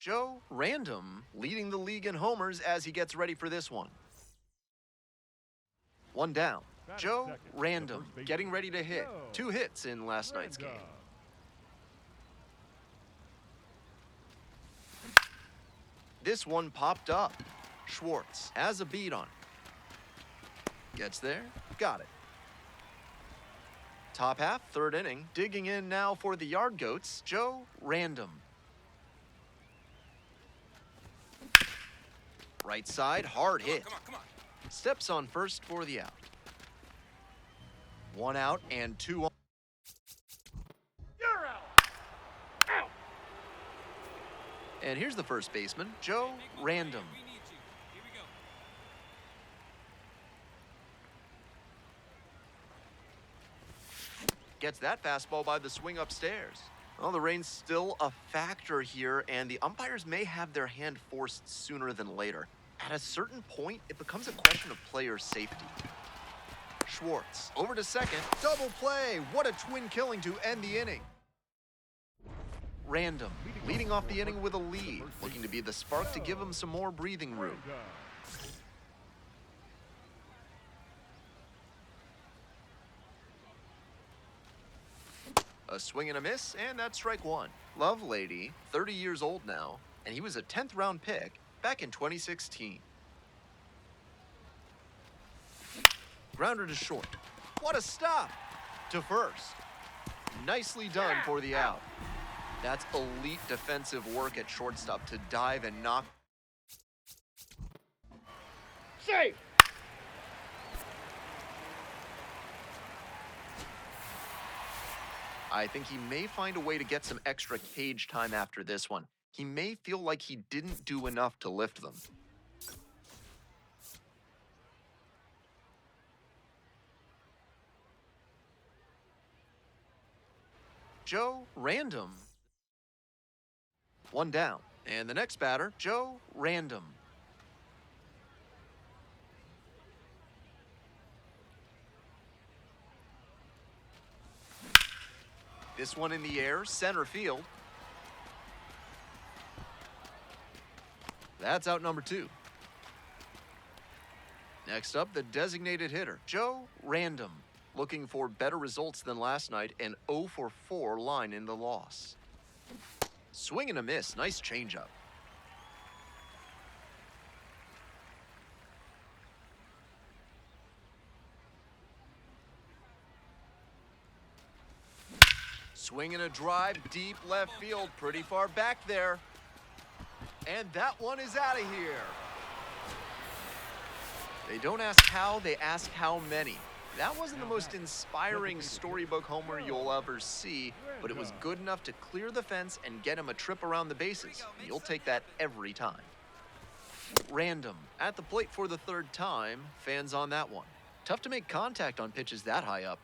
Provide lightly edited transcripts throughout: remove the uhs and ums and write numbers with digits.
Joe Random leading the league in homers as he gets ready for this one. One down. Joe Random getting ready to hit. 2 hits in last night's game. This one popped up. Schwartz has a beat on it. Gets there, got it. Top half, 3rd inning. Digging in now for the Yard Goats, Joe Random. Right side, hard hit. Come on. Steps on first for the out. 1 out and 2 on. You're out. Out. And here's the first baseman, Joe Random. We need you. Here we go. Gets that fastball by the swing upstairs. Well, the rain's still a factor here, and the umpires may have their hand forced sooner than later. At a certain point, it becomes a question of player safety. Schwartz over to second. Double play. What a twin killing to end the inning. Random leading off the inning with a lead, looking to be the spark to give him some more breathing room. A swing and a miss, and that's strike 1. Lovelady, 30 years old now, and he was a 10th round pick back in 2016. Grounder to short. What a stop! To first. Nicely done for the out. That's elite defensive work at shortstop to dive and knock. Safe. I think he may find a way to get some extra cage time after this one. He may feel like he didn't do enough to lift them. Joe Random. 1 down. And the next batter, Joe Random. This one in the air, center field. That's out number 2. Next up, the designated hitter, Joe Random. Looking for better results than last night, an 0 for 4 line in the loss. Swing and a miss, nice changeup. Swing and a drive, deep left field, pretty far back there. And that one is out of here. They don't ask how, they ask how many. That wasn't the most inspiring storybook homer you'll ever see, but it was good enough to clear the fence and get him a trip around the bases. You'll take that every time. Random at the plate for the 3rd time. Fans on that one. Tough to make contact on pitches that high up.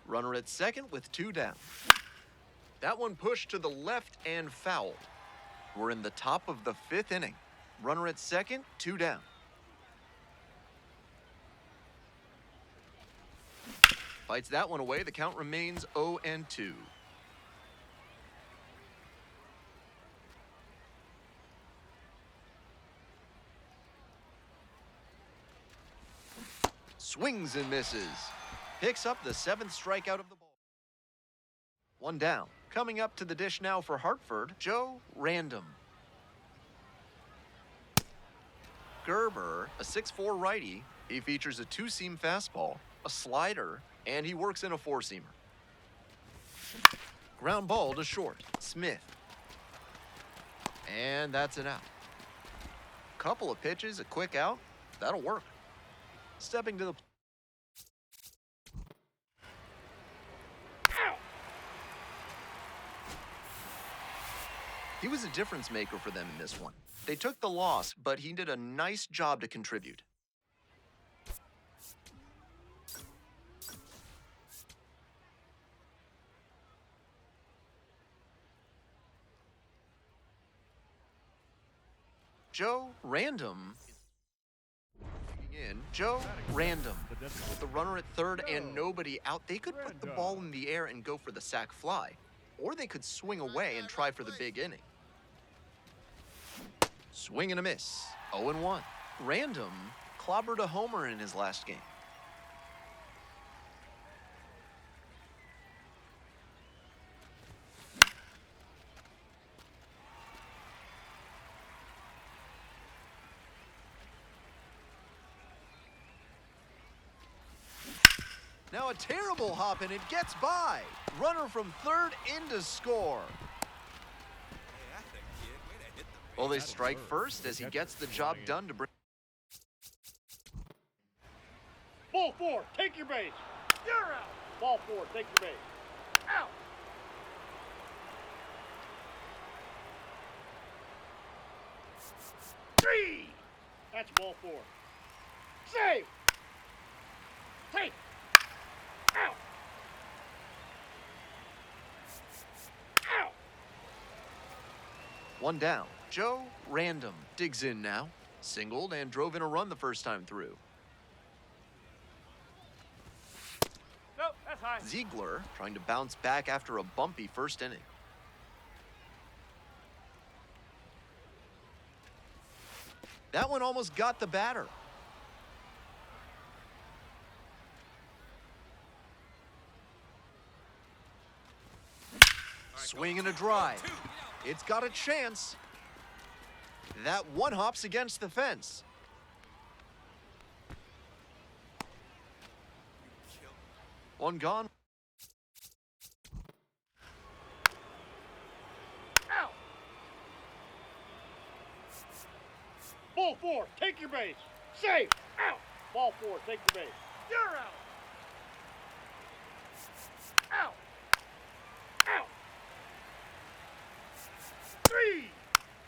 Runner at second with 2 down. That one pushed to the left and fouled. We're in the top of the 5th inning. Runner at second, 2 down. Fights that one away. The count remains 0-2. Swings and misses. Picks up the 7th strikeout of the ball. 1 down. Coming up to the dish now for Hartford, Joe Random. Gerber, a 6'4" righty. He features a 2-seam fastball, a slider, and he works in a 4-seamer. Ground ball to short. Smith. And that's an out. Couple of pitches, a quick out. That'll work. Stepping to the plate. He was a difference maker for them in this one. They took the loss, but he did a nice job to contribute. Joe Random. In Joe Random. With the runner at third and nobody out, they could put the ball in the air and go for the sac fly. Or they could swing away and try for the big inning. Swing and a miss. 0-1. Random clobbered a homer in his last game. Now a terrible hop and it gets by. Runner from third in to score. Well, they strike first as he gets the job done to bring. Ball four, take your base. You're out. Ball four, take your base. Out. Three. That's ball four. Save. Take. Out. Out. One down. Joe Random digs in now. Singled and drove in a run the first time through. Nope, that's high. Ziegler trying to bounce back after a bumpy first inning. That one almost got the batter. Swing and a drive. It's got a chance. That one hops against the fence. One gone. Out. Ball four, take your base. Safe. Out. Ball four, take your base. You're out. Out. Out. Three.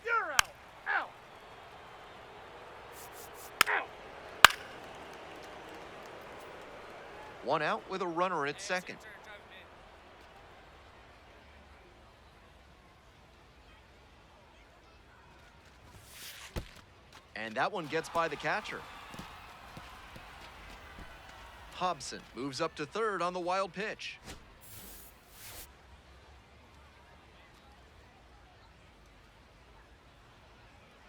You're out. Out. Out. One out with a runner at second. And that one gets by the catcher. Hobson moves up to third on the wild pitch.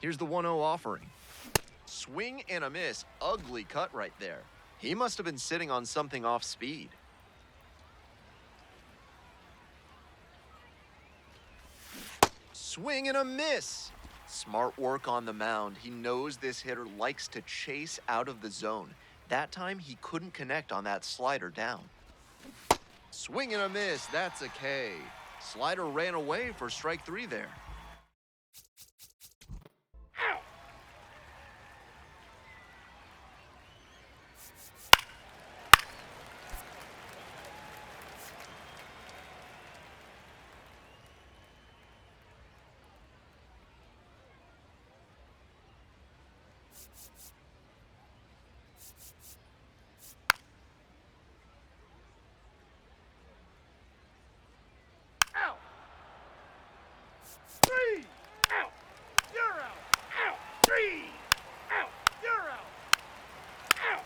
Here's the 1-0 offering. Swing and a miss. Ugly cut right there. He must have been sitting on something off speed. Swing and a miss. Smart work on the mound. He knows this hitter likes to chase out of the zone. That time he couldn't connect on that slider down. Swing and a miss. That's a K. Slider ran away for strike three there. Out. Three. Out. You're out. Out. Three. Out. You're out. Out.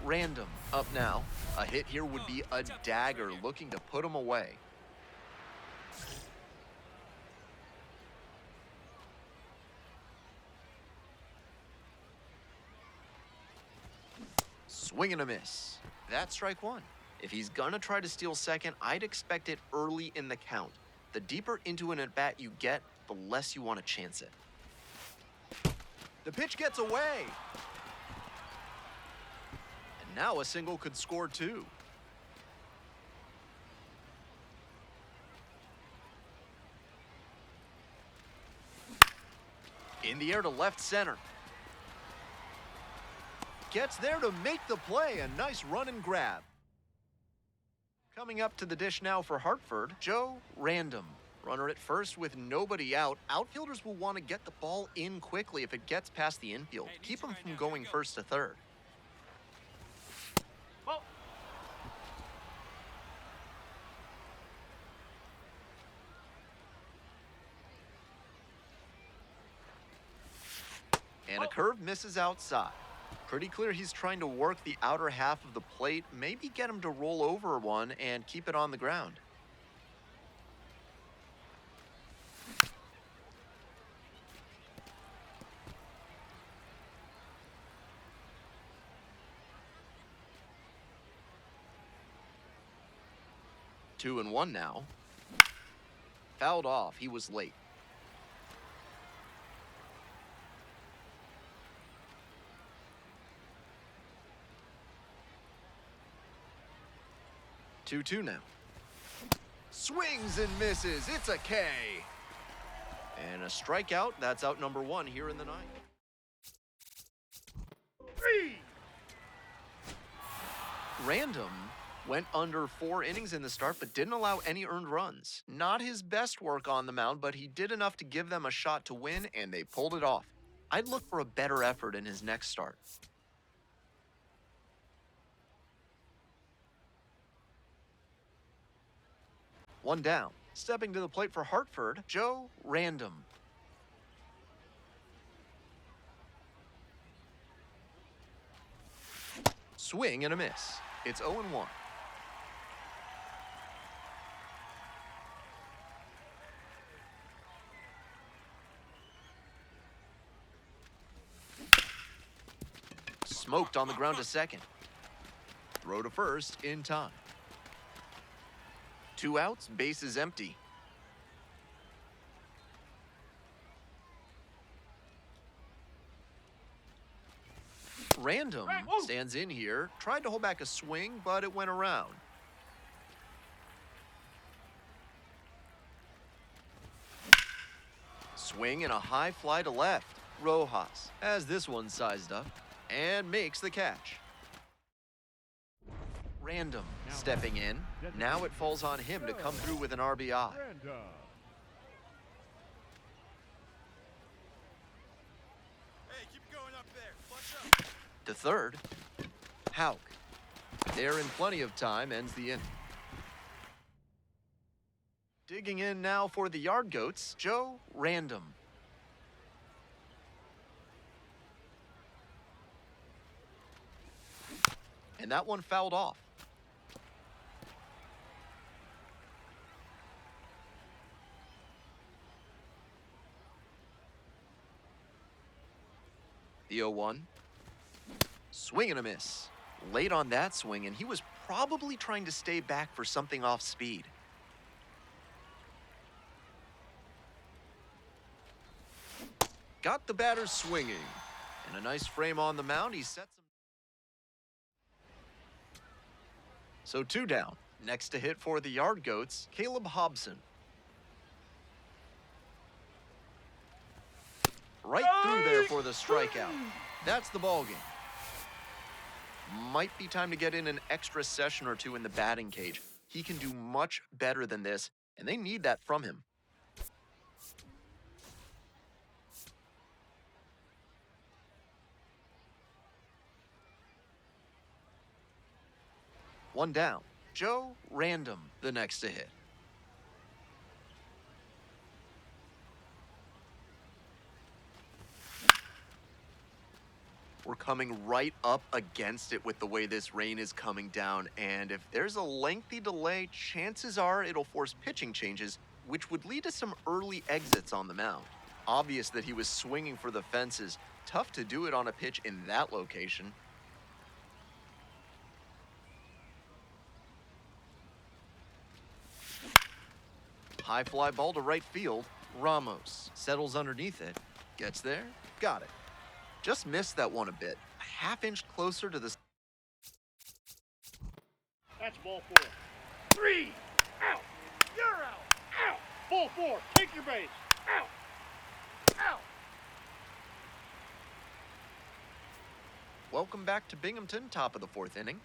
Random up now. A hit here would be a dagger looking to put him away. Swing and a miss. That's strike one. If he's gonna try to steal second, I'd expect it early in the count. The deeper into an at-bat you get, the less you want to chance it. The pitch gets away. And now a single could score two. In the air to left center. Gets there to make the play. A nice run and grab. Coming up to the dish now for Hartford, Joe Random. Runner at first with nobody out. Outfielders will want to get the ball in quickly if it gets past the infield. Keep them from going first to third. Ball. And a curve misses outside. Pretty clear he's trying to work the outer half of the plate, maybe get him to roll over one and keep it on the ground. Two and one now. Fouled off. He was late. Two now. Swings and misses. It's a K. And a strikeout. That's out number one here in the ninth. 3. Random went under 4 innings in the start, but didn't allow any earned runs. Not his best work on the mound, but he did enough to give them a shot to win, and they pulled it off. I'd look for a better effort in his next start. One down. Stepping to the plate for Hartford, Joe Random. Swing and a miss. It's 0-1. Smoked on the ground to second. Throw to first in time. 2 outs, bases empty. Random stands in here, tried to hold back a swing, but it went around. Swing and a high fly to left. Rojas has this one sized up and makes the catch. Random stepping in. Now it falls on him to come through with an RBI. Hey, keep going up there. Watch out. To third, Hauk. There in plenty of time, ends the inning. Digging in now for the Yard Goats, Joe Random. And that one fouled off. The 0-1. Swing and a miss. Late on that swing, and he was probably trying to stay back for something off speed. Got the batter swinging. And a nice frame on the mound. He sets him. So 2 down. Next to hit for the Yard Goats, Caleb Hobson. Right through there for the strikeout. That's the ball game. Might be time to get in an extra session or two in the batting cage. He can do much better than this, and they need that from him. One down. Joe Random, the next to hit. We're coming right up against it with the way this rain is coming down, and if there's a lengthy delay, chances are it'll force pitching changes, which would lead to some early exits on the mound. Obvious that he was swinging for the fences. Tough to do it on a pitch in that location. High fly ball to right field. Ramos settles underneath it. Gets there. Got it. Just missed that one a bit. A half-inch closer to the... That's ball 4. 3. Out. You're out. Out. Ball 4. Take your base. Out. Out. Welcome back to Binghamton, top of the 4th inning.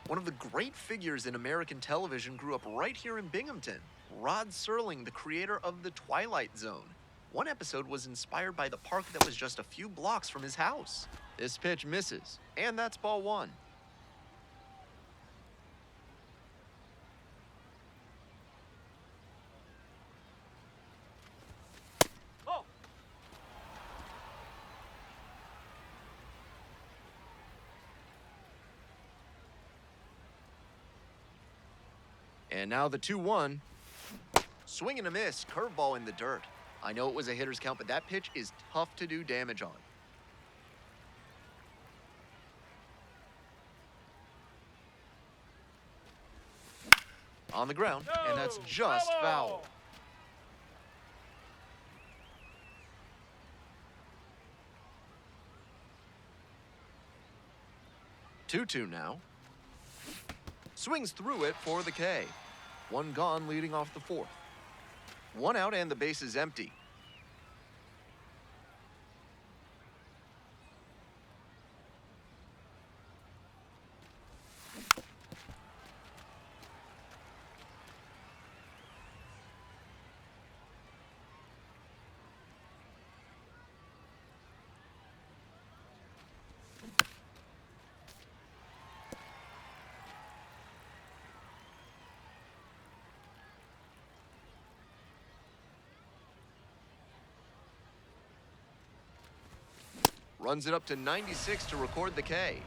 One of the great figures in American television grew up right here in Binghamton. Rod Serling, the creator of The Twilight Zone. One episode was inspired by the park that was just a few blocks from his house. This pitch misses, and that's ball 1. And now the 2-1. Swing and a miss, curveball in the dirt. I know it was a hitter's count, but that pitch is tough to do damage on. On the ground, and that's just foul. Two now. Swings through it for the K. One gone leading off the fourth. One out and the base is empty. Runs it up to 96 to record the K.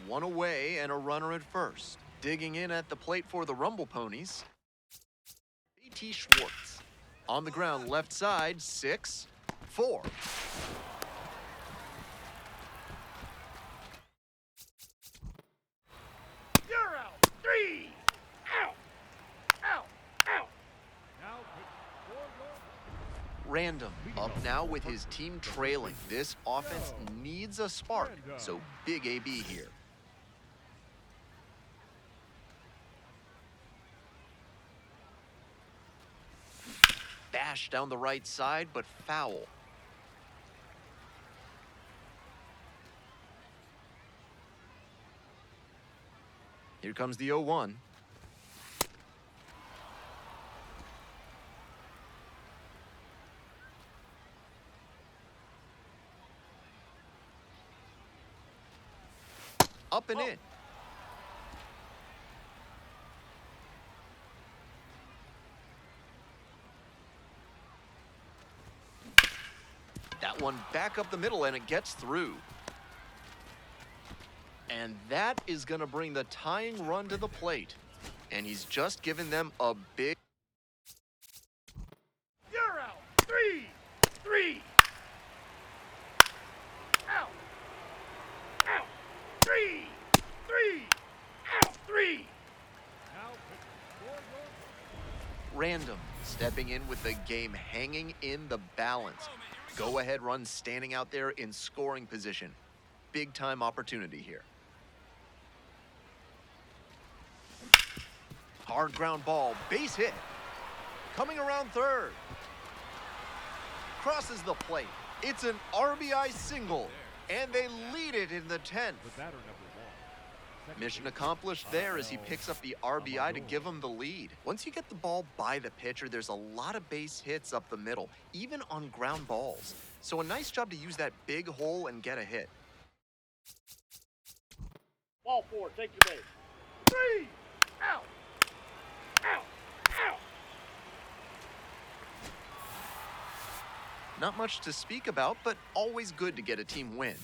One away and a runner at first. Digging in at the plate for the Rumble Ponies, A.T. Schwartz. On the ground, left side, 6-4. You're out. 3 out. Out. Out. Now Random up now with his team trailing. This offense needs a spark, so big AB here. Bash down the right side, but foul. Here comes the 0-1. Up and in. That one back up the middle, and it gets through. And that is going to bring the tying run to the plate. And he's just given them a big... You're out. 3 out. Out. 3 out. 3. Random stepping in with the game hanging in the balance. Go-ahead run standing out there in scoring position. Big-time opportunity here. Hard ground ball, base hit. Coming around third. Crosses the plate. It's an RBI single, and they lead it in the 10th. Mission accomplished there as he picks up the RBI to give him the lead. Once you get the ball by the pitcher, there's a lot of base hits up the middle, even on ground balls. So a nice job to use that big hole and get a hit. Ball 4, take your base. 3 out. Out. Out. Not much to speak about, but always good to get a team win.